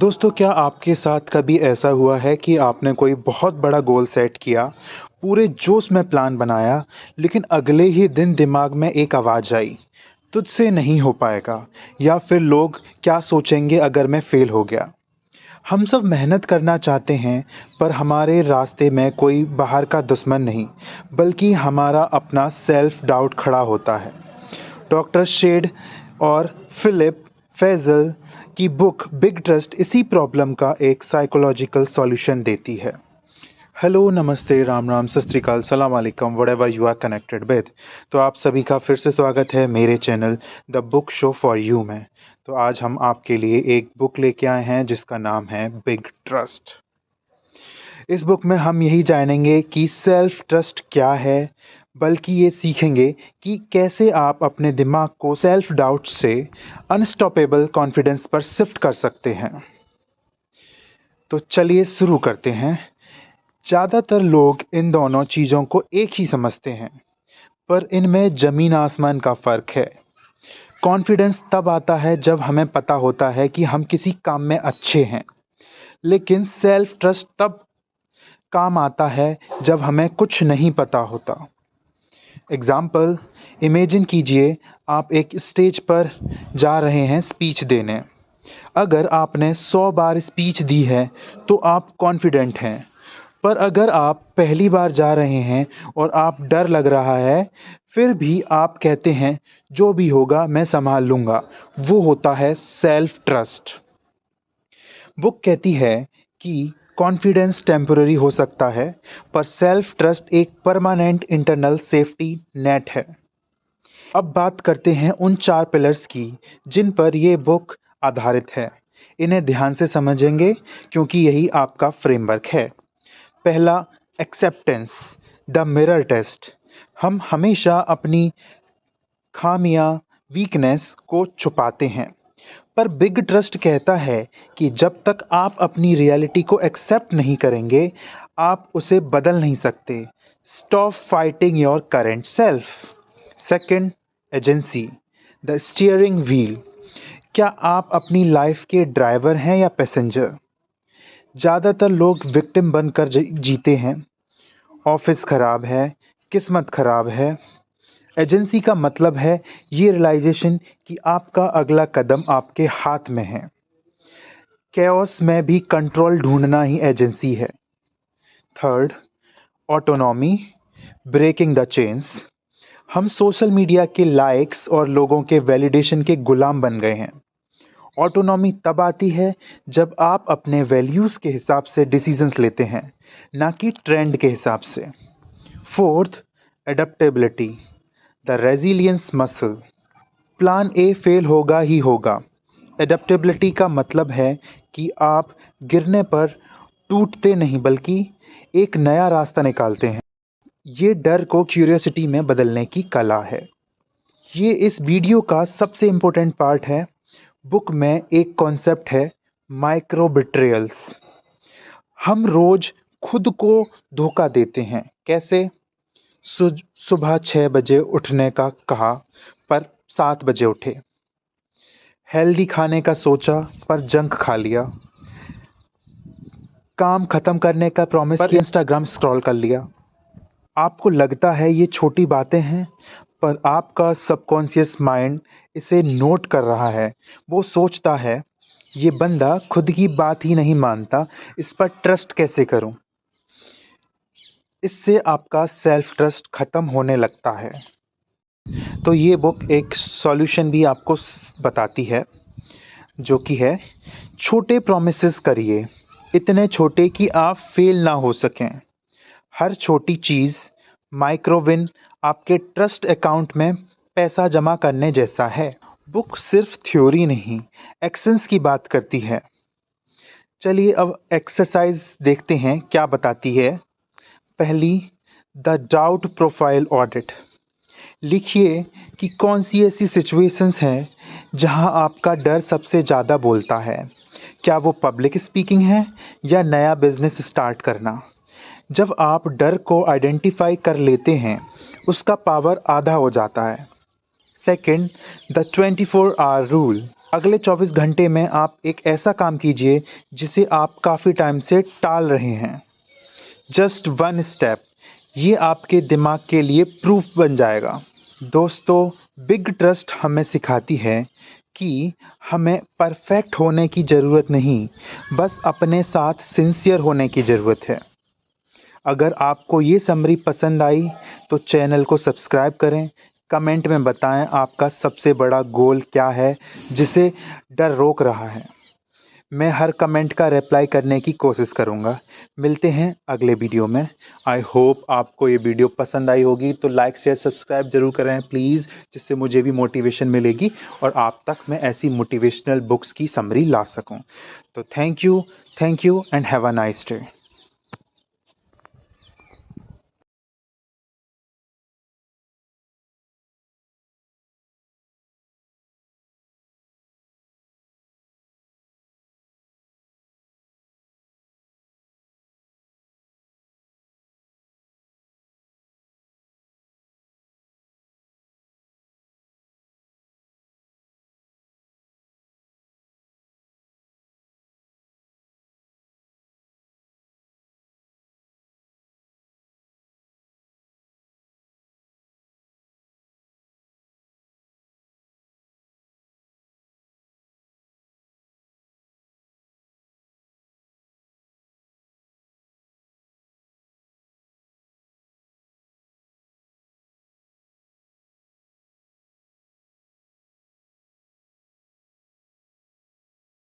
दोस्तों, क्या आपके साथ कभी ऐसा हुआ है कि आपने कोई बहुत बड़ा गोल सेट किया, पूरे जोश में प्लान बनाया, लेकिन अगले ही दिन दिमाग में एक आवाज़ आई, तुझसे नहीं हो पाएगा, या फिर लोग क्या सोचेंगे अगर मैं फेल हो गया। हम सब मेहनत करना चाहते हैं, पर हमारे रास्ते में कोई बाहर का दुश्मन नहीं, बल्कि हमारा अपना सेल्फ डाउट खड़ा होता है। डॉक्टर शेड और फिलिप फैजल की बुक बिग ट्रस्ट इसी प्रॉब्लम का एक साइकोलॉजिकल सॉल्यूशन देती है। हेलो, नमस्ते, राम राम, सत श्री अकाल, सलाम अलैकुम, whatever you are connected with. तो आप सभी का फिर से स्वागत है मेरे channel the book show for you में। तो आज हम आपके लिए एक बुक लेके आए हैं जिसका नाम है बिग ट्रस्ट। इस बुक में हम यही जानेंगे कि सेल्फ ट्रस्ट क्या है, बल्कि ये सीखेंगे कि कैसे आप अपने दिमाग को सेल्फ डाउट से अनस्टॉपेबल कॉन्फिडेंस पर शिफ्ट कर सकते हैं। तो चलिए शुरू करते हैं। ज़्यादातर लोग इन दोनों चीज़ों को एक ही समझते हैं, पर इनमें ज़मीन आसमान का फ़र्क है। कॉन्फिडेंस तब आता है जब हमें पता होता है कि हम किसी काम में अच्छे हैं, लेकिन सेल्फ ट्रस्ट तब काम आता है जब हमें कुछ नहीं पता होता। एग्ज़ाम्पल, इमेजिन कीजिए आप एक स्टेज पर जा रहे हैं स्पीच देने। अगर आपने 100 बार स्पीच दी है तो आप कॉन्फिडेंट हैं, पर अगर आप पहली बार जा रहे हैं और आप डर लग रहा है, फिर भी आप कहते हैं जो भी होगा मैं संभाल लूँगा, वो होता है सेल्फ ट्रस्ट। बुक कहती है कि कॉन्फिडेंस टेम्पररी हो सकता है, पर सेल्फ ट्रस्ट एक परमानेंट इंटरनल सेफ्टी नेट है। अब बात करते हैं उन 4 पिलर्स की जिन पर ये बुक आधारित है। इन्हें ध्यान से समझेंगे क्योंकि यही आपका फ्रेमवर्क है। पहला, एक्सेप्टेंस, द मिरर टेस्ट। हम हमेशा अपनी खामियां, वीकनेस को छुपाते हैं, पर बिग ट्रस्ट कहता है कि जब तक आप अपनी रियलिटी को एक्सेप्ट नहीं करेंगे, आप उसे बदल नहीं सकते। Stop fighting your current self. Second, agency, the steering wheel. क्या आप अपनी लाइफ के ड्राइवर हैं या पैसेंजर? ज़्यादातर लोग विक्टिम बनकर जीते हैं। ऑफिस खराब है, किस्मत खराब है। एजेंसी का मतलब है ये रियलाइजेशन कि आपका अगला कदम आपके हाथ में है। कैओस में भी कंट्रोल ढूंढना ही एजेंसी है। Third, autonomy, breaking the chains. हम सोशल मीडिया के लाइक्स और लोगों के वैलिडेशन के गुलाम बन गए हैं। ऑटोनॉमी तब आती है जब आप अपने वैल्यूज़ के हिसाब से डिसीजंस लेते हैं, ना कि ट्रेंड के हिसाब से। Fourth, adaptability, the resilience muscle. Plan A fail होगा ही होगा। एडेप्टेबिलिटी का मतलब है कि आप गिरने पर टूटते नहीं, बल्कि एक नया रास्ता निकालते हैं। ये डर को क्यूरियोसिटी में बदलने की कला है। ये इस वीडियो का सबसे इम्पोर्टेंट पार्ट है। बुक में एक कॉन्सेप्ट है, माइक्रो बिट्रेयल्स। हम रोज खुद को धोखा देते हैं। कैसे? सुबह 6 बजे उठने का कहा, पर 7 बजे उठे। हेल्दी खाने का सोचा, पर जंक खा लिया। काम खत्म करने का प्रॉमिस किया, इंस्टाग्राम स्क्रॉल कर लिया। आपको लगता है ये छोटी बातें हैं, पर आपका सबकॉन्शियस माइंड इसे नोट कर रहा है। वो सोचता है ये बंदा खुद की बात ही नहीं मानता, इस पर ट्रस्ट कैसे करूं। इससे आपका सेल्फ ट्रस्ट ख़त्म होने लगता है। तो ये बुक एक सॉल्यूशन भी आपको बताती है, जो कि है, छोटे प्रॉमिसेस करिए, इतने छोटे कि आप फेल ना हो सकें। हर छोटी चीज़, माइक्रोविन, आपके ट्रस्ट अकाउंट में पैसा जमा करने जैसा है। बुक सिर्फ थ्योरी नहीं, एक्शंस की बात करती है। चलिए अब एक्सरसाइज देखते हैं क्या बताती है। पहली, द डाउट प्रोफाइल ऑडिट। लिखिए कि कौन सी ऐसी सिचुएशंस हैं जहां आपका डर सबसे ज़्यादा बोलता है। क्या वो पब्लिक स्पीकिंग है या नया बिजनेस स्टार्ट करना? जब आप डर को आइडेंटिफाई कर लेते हैं, उसका पावर आधा हो जाता है। Second, the 24 hour rule. अगले 24 घंटे में आप एक ऐसा काम कीजिए जिसे आप काफ़ी टाइम से टाल रहे हैं। जस्ट वन स्टेप, ये आपके दिमाग के लिए प्रूफ बन जाएगा। दोस्तों, बिग ट्रस्ट हमें सिखाती है कि हमें परफेक्ट होने की ज़रूरत नहीं, बस अपने साथ सिंसियर होने की ज़रूरत है। अगर आपको ये समरी पसंद आई तो चैनल को सब्सक्राइब करें, कमेंट में बताएं आपका सबसे बड़ा गोल क्या है जिसे डर रोक रहा है। मैं हर कमेंट का रिप्लाई करने की कोशिश करूँगा। मिलते हैं अगले वीडियो में। आई होप आपको ये वीडियो पसंद आई होगी, तो लाइक शेयर सब्सक्राइब ज़रूर करें प्लीज़, जिससे मुझे भी मोटिवेशन मिलेगी और आप तक मैं ऐसी मोटिवेशनल बुक्स की समरी ला सकूँ। तो thank you and have a nice day.